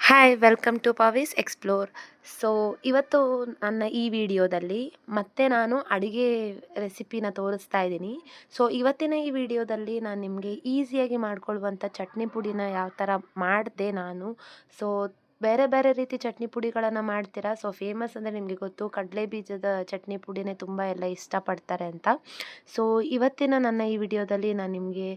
Hi welcome to Pavi's explore. So ಇವತ್ತು ನನ್ನ ಈ ವಿಡಿಯೋದಲ್ಲಿ ಮತ್ತೆ ನಾನು ಅಡುಗೆ ರೆಸಿಪಿನ ತೋರಿಸ್ತಾ ಇದ್ದೀನಿ. ಸೊ ಇವತ್ತಿನ ಈ ವಿಡಿಯೋದಲ್ಲಿ ನಾನು ನಿಮಗೆ ಈಸಿಯಾಗಿ ಮಾಡ್ಕೊಳ್ಳುವಂಥ ಚಟ್ನಿ ಪುಡಿನ ಯಾವ ಥರ ಮಾಡಿದೆ ನಾನು. ಸೊ ಬೇರೆ ಬೇರೆ ರೀತಿ ಚಟ್ನಿ ಪುಡಿಗಳನ್ನು ಮಾಡ್ತೀರಾ. ಸೊ ಫೇಮಸ್ ಅಂದರೆ ನಿಮಗೆ ಗೊತ್ತು, ಕಡಲೆ ಬೀಜದ ಚಟ್ನಿ ಪುಡಿನೇ ತುಂಬ ಎಲ್ಲ ಇಷ್ಟಪಡ್ತಾರೆ ಅಂತ. ಸೊ ಇವತ್ತಿನ ನನ್ನ ಈ ವಿಡಿಯೋದಲ್ಲಿ ನಾನು ನಿಮಗೆ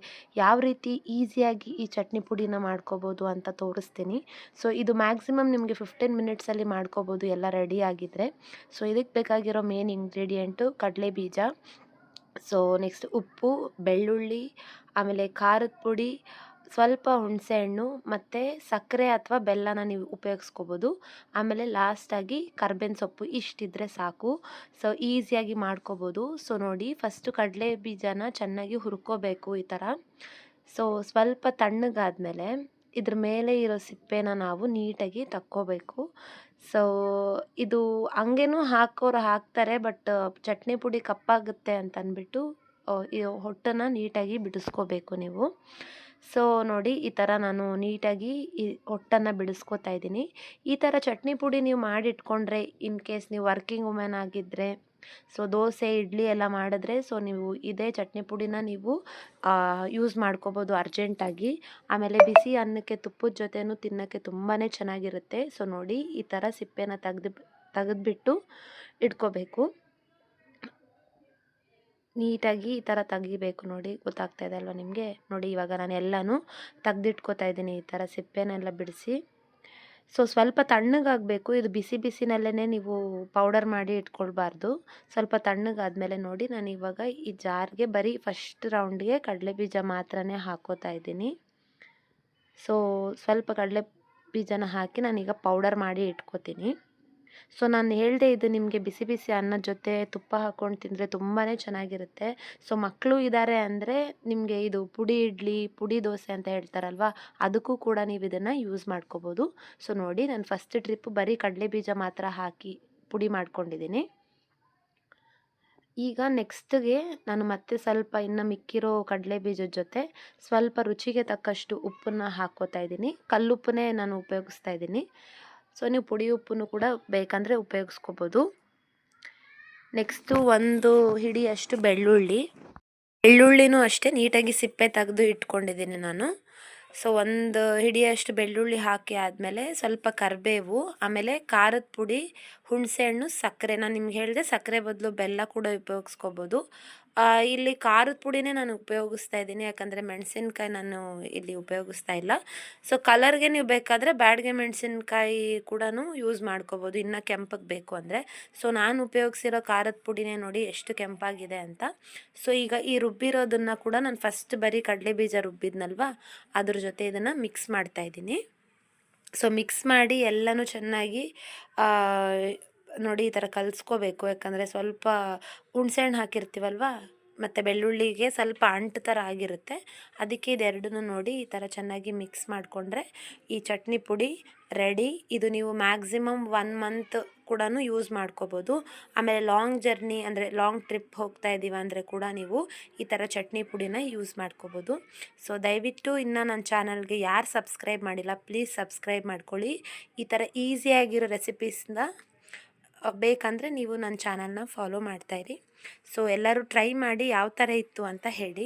ಯಾವ ರೀತಿ ಈಸಿಯಾಗಿ ಈ ಚಟ್ನಿ ಪುಡಿನ ಮಾಡ್ಕೋಬೋದು ಅಂತ ತೋರಿಸ್ತೀನಿ. ಸೊ ಇದು ಮ್ಯಾಕ್ಸಿಮಮ್ ನಿಮಗೆ 15 ಮಿನಿಟ್ಸಲ್ಲಿ ಮಾಡ್ಕೋಬೋದು ಎಲ್ಲ ರೆಡಿ ಆಗಿದ್ದರೆ. ಸೊ ಇದಕ್ಕೆ ಬೇಕಾಗಿರೋ ಮೇನ್ ಇಂಗ್ರೀಡಿಯೆಂಟು ಕಡಲೆ ಬೀಜ, ಸೊ ನೆಕ್ಸ್ಟ್ ಉಪ್ಪು, ಬೆಳ್ಳುಳ್ಳಿ, ಆಮೇಲೆ ಖಾರದ ಪುಡಿ, ಸ್ವಲ್ಪ ಹುಣಸೆಹಣ್ಣು ಮತ್ತು ಸಕ್ಕರೆ ಅಥವಾ ಬೆಲ್ಲನ ನೀವು ಉಪಯೋಗಿಸ್ಕೋಬೋದು. ಆಮೇಲೆ ಲಾಸ್ಟಾಗಿ ಕರ್ಬೇವಿನ ಸೊಪ್ಪು, ಇಷ್ಟಿದ್ರೆ ಸಾಕು. ಸೊ ಈಸಿಯಾಗಿ ಮಾಡ್ಕೋಬೋದು. ಸೊ ನೋಡಿ, ಫಸ್ಟು ಕಡಲೆ ಬೀಜನ ಚೆನ್ನಾಗಿ ಹುರ್ಕೋಬೇಕು ಈ ಥರ. ಸೊ ಸ್ವಲ್ಪ ತಣ್ಣಗಾದ್ಮೇಲೆ ಇದ್ರ ಮೇಲೆ ಇರೋ ಸಿಪ್ಪೆನ ನಾವು ನೀಟಾಗಿ ತಕ್ಕೋಬೇಕು. ಸೊ ಇದು ಹಂಗೇನೂ ಹಾಕೋರು ಹಾಕ್ತಾರೆ, ಬಟ್ ಚಟ್ನಿ ಪುಡಿ ಕಪ್ಪಾಗುತ್ತೆ ಅಂತ ಅಂದ್ಬಿಟ್ಟು ಈ ಹೊಟ್ಟನ್ನು ನೀಟಾಗಿ ಬಿಡಿಸ್ಕೋಬೇಕು ನೀವು. ಸೊ ನೋಡಿ, ಈ ಥರ ನಾನು ನೀಟಾಗಿ ಈ ಹೊಟ್ಟನ್ನು ಬಿಡಿಸ್ಕೋತಾ ಇದ್ದೀನಿ. ಈ ಥರ ಚಟ್ನಿ ಪುಡಿ ನೀವು ಮಾಡಿಟ್ಕೊಂಡ್ರೆ, ಇನ್ ಕೇಸ್ ನೀವು ವರ್ಕಿಂಗ್ ವುಮೆನ್ ಆಗಿದ್ದರೆ, ಸೊ ದೋಸೆ ಇಡ್ಲಿ ಎಲ್ಲ ಮಾಡಿದ್ರೆ, ಸೊ ನೀವು ಇದೇ ಚಟ್ನಿ ಪುಡಿನ ನೀವು ಯೂಸ್ ಮಾಡ್ಕೋಬೋದು ಅರ್ಜೆಂಟಾಗಿ. ಆಮೇಲೆ ಬಿಸಿ ಅನ್ನಕ್ಕೆ ತುಪ್ಪದ ಜೊತೆನೂ ತಿನ್ನೋಕ್ಕೆ ತುಂಬಾ ಚೆನ್ನಾಗಿರುತ್ತೆ. ಸೊ ನೋಡಿ, ಈ ಥರ ಸಿಪ್ಪೆನ ತೆಗೆದ್ಬಿಟ್ಟು ಇಟ್ಕೋಬೇಕು. ನೀಟಾಗಿ ಈ ಥರ ತೆಗಿಬೇಕು. ನೋಡಿ, ಗೊತ್ತಾಗ್ತಾ ಇದೆ ಅಲ್ವಾ ನಿಮಗೆ? ನೋಡಿ, ಇವಾಗ ನಾನು ಎಲ್ಲನೂ ತೆಗ್ದಿಟ್ಕೋತಾ ಇದ್ದೀನಿ ಈ ಥರ ಸಿಪ್ಪೆನೆಲ್ಲ ಬಿಡಿಸಿ. ಸೊ ಸ್ವಲ್ಪ ತಣ್ಣಗಾಗಬೇಕು. ಇದು ಬಿಸಿ ಬಿಸಿನಲ್ಲೇ ನೀವು ಪೌಡರ್ ಮಾಡಿ ಇಟ್ಕೊಳ್ಬಾರ್ದು. ಸ್ವಲ್ಪ ತಣ್ಣಗಾದ್ಮೇಲೆ ನೋಡಿ, ನಾನು ಇವಾಗ ಈ ಜಾರ್ಗೆ ಬರೀ ಫಸ್ಟ್ ರೌಂಡ್ಗೆ ಕಡಲೆ ಬೀಜ ಮಾತ್ರನೇ ಹಾಕೋತಾ ಇದ್ದೀನಿ. ಸೊ ಸ್ವಲ್ಪ ಕಡಲೆ ಬೀಜನ ಹಾಕಿ ನಾನೀಗ ಪೌಡರ್ ಮಾಡಿ ಇಟ್ಕೋತೀನಿ. ಸೊ ನಾನು ಹೇಳಿದೆ, ಇದು ನಿಮಗೆ ಬಿಸಿ ಬಿಸಿ ಅನ್ನದ ಜೊತೆ ತುಪ್ಪ ಹಾಕ್ಕೊಂಡು ತಿಂದರೆ ತುಂಬಾ ಚೆನ್ನಾಗಿರುತ್ತೆ. ಸೊ ಮಕ್ಕಳು ಇದ್ದಾರೆ ಅಂದರೆ ನಿಮಗೆ ಇದು ಪುಡಿ ಇಡ್ಲಿ, ಪುಡಿ ದೋಸೆ ಅಂತ ಹೇಳ್ತಾರಲ್ವ, ಅದಕ್ಕೂ ಕೂಡ ನೀವು ಇದನ್ನು ಯೂಸ್ ಮಾಡ್ಕೋಬೋದು. ಸೊ ನೋಡಿ, ನಾನು ಫಸ್ಟ್ ಟ್ರಿಪ್ ಬರೀ ಕಡಲೆ ಬೀಜ ಮಾತ್ರ ಹಾಕಿ ಪುಡಿ ಮಾಡ್ಕೊಂಡಿದ್ದೀನಿ. ಈಗ ನೆಕ್ಸ್ಟ್ಗೆ ನಾನು ಮತ್ತೆ ಸ್ವಲ್ಪ ಇನ್ನು ಮಿಕ್ಕಿರೋ ಕಡಲೆ ಬೀಜದ ಜೊತೆ ಸ್ವಲ್ಪ ರುಚಿಗೆ ತಕ್ಕಷ್ಟು ಉಪ್ಪನ್ನು ಹಾಕ್ಕೋತಾ ಇದ್ದೀನಿ. ಕಲ್ಲುಪ್ಪನ್ನೇ ನಾನು ಉಪಯೋಗಿಸ್ತಾ ಇದ್ದೀನಿ. ಸೊ ನೀವು ಪುಡಿ ಉಪ್ಪನ್ನು ಕೂಡ ಬೇಕಂದರೆ ಉಪಯೋಗಿಸ್ಕೋಬೋದು. ನೆಕ್ಸ್ಟು ಒಂದು ಹಿಡಿಯಷ್ಟು ಬೆಳ್ಳುಳ್ಳಿನೂ ಅಷ್ಟೇ ನೀಟಾಗಿ ಸಿಪ್ಪೆ ತೆಗೆದು ಇಟ್ಕೊಂಡಿದ್ದೀನಿ ನಾನು. ಸೊ ಒಂದು ಹಿಡಿಯಷ್ಟು ಬೆಳ್ಳುಳ್ಳಿ ಹಾಕಿ ಆದಮೇಲೆ ಸ್ವಲ್ಪ ಕರಿಬೇವು, ಆಮೇಲೆ ಖಾರದ ಪುಡಿ, ಹುಣಸೆಹಣ್ಣು, ಸಕ್ಕರೆ. ನಾನು ನಿಮ್ಗೆ ಹೇಳಿದೆ, ಸಕ್ಕರೆ ಬದಲು ಬೆಲ್ಲ ಕೂಡ ಉಪಯೋಗಿಸ್ಕೋಬೋದು. ಇಲ್ಲಿ ಖಾರದ ಪುಡಿನೇ ನಾನು ಉಪಯೋಗಿಸ್ತಾ ಇದ್ದೀನಿ, ಯಾಕಂದರೆ ಮೆಣಸಿನ್ಕಾಯಿ ನಾನು ಇಲ್ಲಿ ಉಪಯೋಗಿಸ್ತಾ ಇಲ್ಲ. ಸೊ ಕಲರ್ಗೆ ನೀವು ಬೇಕಾದರೆ ಬ್ಯಾಡಗೆ ಮೆಣಸಿನ್ಕಾಯಿ ಕೂಡ ಯೂಸ್ ಮಾಡ್ಕೋಬೋದು, ಇನ್ನೂ ಕೆಂಪಗೆ ಬೇಕು ಅಂದರೆ. ಸೊ ನಾನು ಉಪಯೋಗಿಸಿರೋ ಖಾರದ ಪುಡಿನೇ ನೋಡಿ ಎಷ್ಟು ಕೆಂಪಾಗಿದೆ ಅಂತ. ಸೊ ಈಗ ಈ ರುಬ್ಬಿರೋದನ್ನು ಕೂಡ ನಾನು ಫಸ್ಟ್ ಬರೀ ಕಡಲೆ ಬೀಜ ರುಬ್ಬಿದ್ನಲ್ವ, ಅದ್ರ ಜೊತೆ ಇದನ್ನು ಮಿಕ್ಸ್ ಮಾಡ್ತಾಯಿದ್ದೀನಿ. ಸೊ ಮಿಕ್ಸ್ ಮಾಡಿ ಎಲ್ಲನೂ ಚೆನ್ನಾಗಿ ನೋಡಿ ಈ ಥರ ಕಲಿಸ್ಕೋಬೇಕು. ಯಾಕಂದರೆ ಸ್ವಲ್ಪ ಹುಣಸೆಹಣ್ಣು ಹಾಕಿರ್ತೀವಲ್ವ, ಮತ್ತು ಬೆಳ್ಳುಳ್ಳಿಗೆ ಸ್ವಲ್ಪ ಅಂಟು ಥರ ಆಗಿರುತ್ತೆ. ಅದಕ್ಕೆ ಇದೆರಡನ್ನೂ ನೋಡಿ ಈ ಥರ ಚೆನ್ನಾಗಿ ಮಿಕ್ಸ್ ಮಾಡಿಕೊಂಡ್ರೆ ಈ ಚಟ್ನಿ ಪುಡಿ ರೆಡಿ. ಇದು ನೀವು ಮ್ಯಾಕ್ಸಿಮಮ್ 1 ಮಂತ್ ಕೂಡ ಯೂಸ್ ಮಾಡ್ಕೋಬೋದು. ಆಮೇಲೆ ಲಾಂಗ್ ಜರ್ನಿ ಅಂದರೆ ಲಾಂಗ್ ಟ್ರಿಪ್ ಹೋಗ್ತಾ ಇದ್ದೀವಿ ಅಂದರೆ ಕೂಡ ನೀವು ಈ ಥರ ಚಟ್ನಿ ಪುಡಿನ ಯೂಸ್ ಮಾಡ್ಕೋಬೋದು. ಸೊ ದಯವಿಟ್ಟು ಇನ್ನೂ ನನ್ನ ಚಾನಲ್ಗೆ ಯಾರು ಸಬ್ಸ್ಕ್ರೈಬ್ ಮಾಡಿಲ್ಲ, ಪ್ಲೀಸ್ ಸಬ್ಸ್ಕ್ರೈಬ್ ಮಾಡ್ಕೊಳ್ಳಿ. ಈ ಥರ ಈಸಿಯಾಗಿರೋ ರೆಸಿಪೀಸ್ನ ಬೇಕಂದರೆ ನೀವು ನನ್ನ ಚಾನಲ್ನ ಫಾಲೋ ಮಾಡ್ತಾಯಿರಿ. ಸೊ ಎಲ್ಲರೂ ಟ್ರೈ ಮಾಡಿ ಯಾವ ಥರ ಇತ್ತು ಅಂತ ಹೇಳಿ.